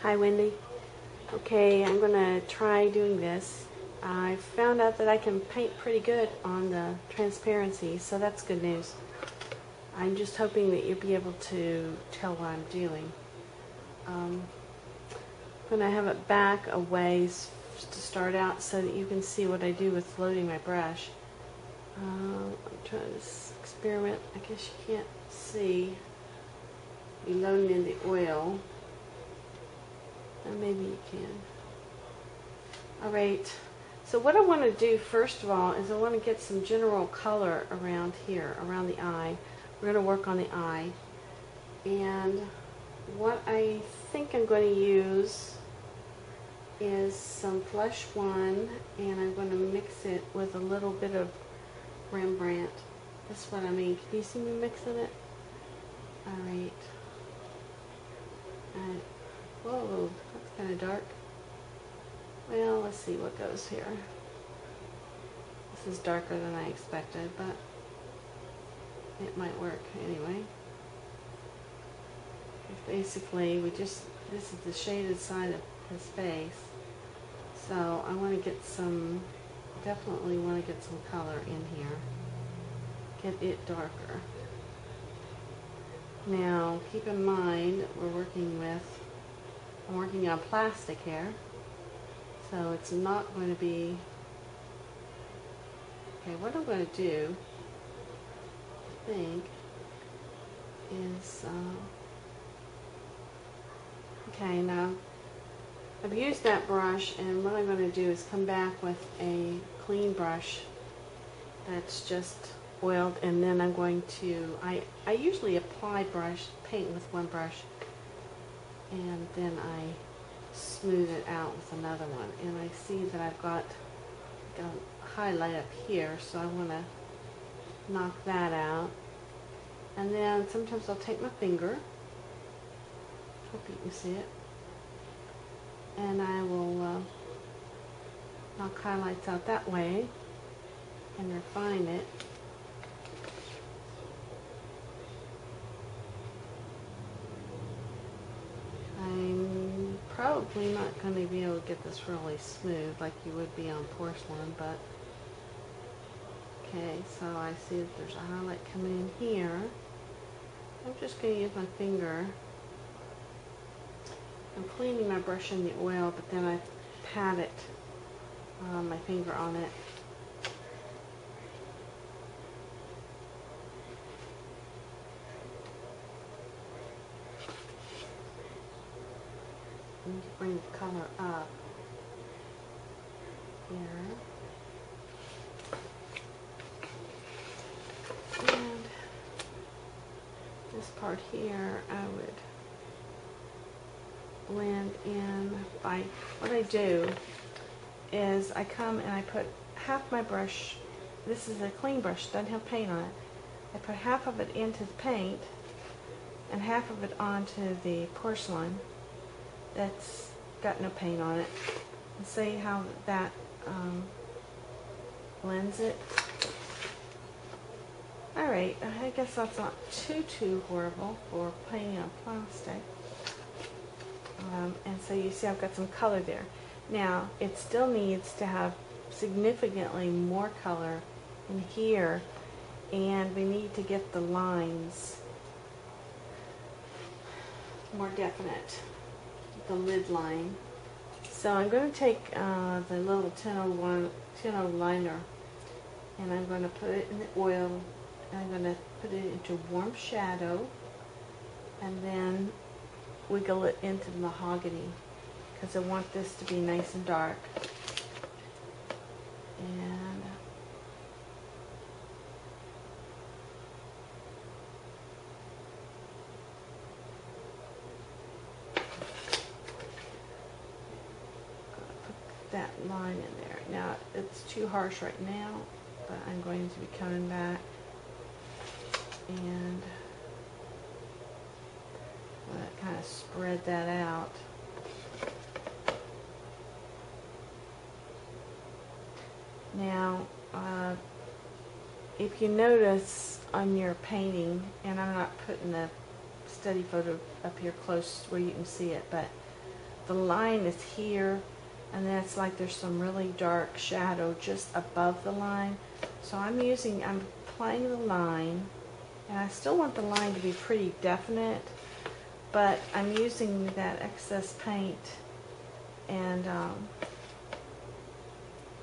Hi Wendy. Okay, I'm going to try doing this. I found out that I can paint pretty good on the transparency, so that's good news. I'm just hoping that you'll be able to tell what I'm doing. I'm going to have it back a ways to start out so that you can see what I do with loading my brush. I'm trying to experiment. I guess you can't see me loading in the oil. And maybe you can. Alright, so what I want to do first of all is I want to get some general color around here, around the eye. We're going to work on the eye. And what I think I'm going to use is some Flush 1, and I'm going to mix it with a little bit of Rembrandt. That's what I mean. Can you see me mixing it? Alright. Whoa, that's kind of dark. Well, let's see what goes here. This is darker than I expected, but it might work anyway. Basically, this is the shaded side of his face. So I want to get definitely want to get some color in here. Get it darker. Now, keep in mind, I'm working on plastic here. So it's not going to be, okay, what I'm going to do, I think, is, okay, now, I've used that brush, and what I'm going to do is come back with a clean brush that's just oiled, and then I'm going to, I usually apply paint with one brush, and then I smooth it out with another one. And I see that I've got a highlight up here, so I want to knock that out. And then sometimes I'll take my finger, hope you can see it, and I will knock highlights out that way and refine it. I'm probably not going to be able to get this really smooth like you would be on porcelain, but okay, so I see that there's a highlight coming in here. I'm just going to use my finger. I'm cleaning my brush in the oil, but then I pat it, my finger on it. And bring the color up here. And this part here I would blend in by, what I do is I come and I put half my brush, this is a clean brush, doesn't have paint on it, I put half of it into the paint and half of it onto the porcelain that's got no paint on it, and see how that blends it. Alright, I guess that's not too horrible for painting on plastic. And so you see I've got some color there. Now, it still needs to have significantly more color in here, and we need to get the lines more definite, the lid line. So I'm going to take the little 10 liner, and I'm going to put it in the oil, and I'm going to put it into warm shadow, and then wiggle it into the mahogany, because I want this to be nice and dark. And put that line in there. Now, it's too harsh right now, but I'm going to be coming back and kind of spread that out. Now, if you notice on your painting, and I'm not putting the study photo up here close where you can see it, but the line is here, and then it's like there's some really dark shadow just above the line. So I'm applying the line, and I still want the line to be pretty definite, but I'm using that excess paint and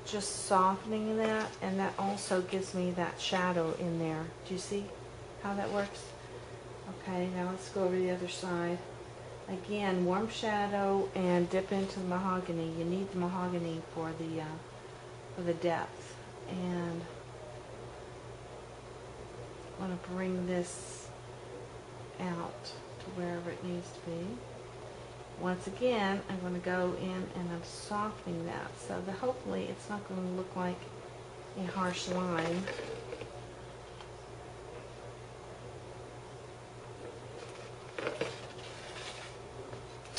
just softening that, and that also gives me that shadow in there. Do you see how that works? Okay, now let's go over the other side. Again, warm shadow and dip into the mahogany. You need the mahogany for the depth. And I want to bring this out to wherever it needs to be. Once again, I'm going to go in and I'm softening that so that hopefully it's not going to look like a harsh line.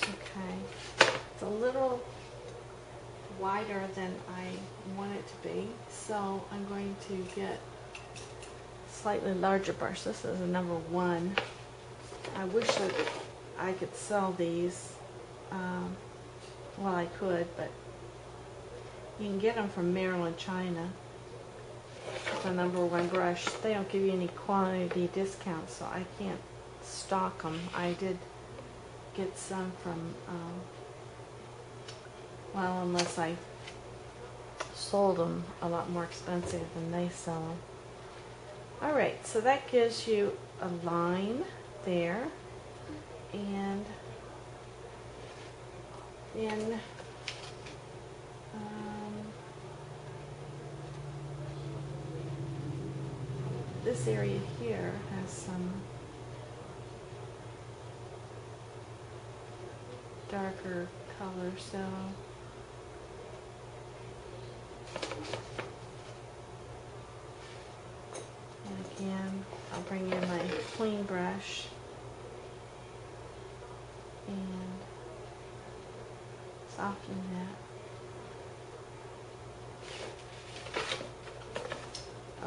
Okay, it's a little wider than I want it to be, so I'm going to get a slightly larger brush. This is a number 1. I wish that I could sell these. Well, I could, but you can get them from Maryland, China. It's a number 1 brush. They don't give you any quantity discounts, so I can't stock them. I did get some from, well, unless I sold them a lot more expensive than they sell them. Alright, so that gives you a line there, and then this area here has some darker color, so and again I'll bring in my clean brush and soften that.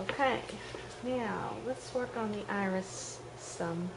Okay, now let's work on the iris some.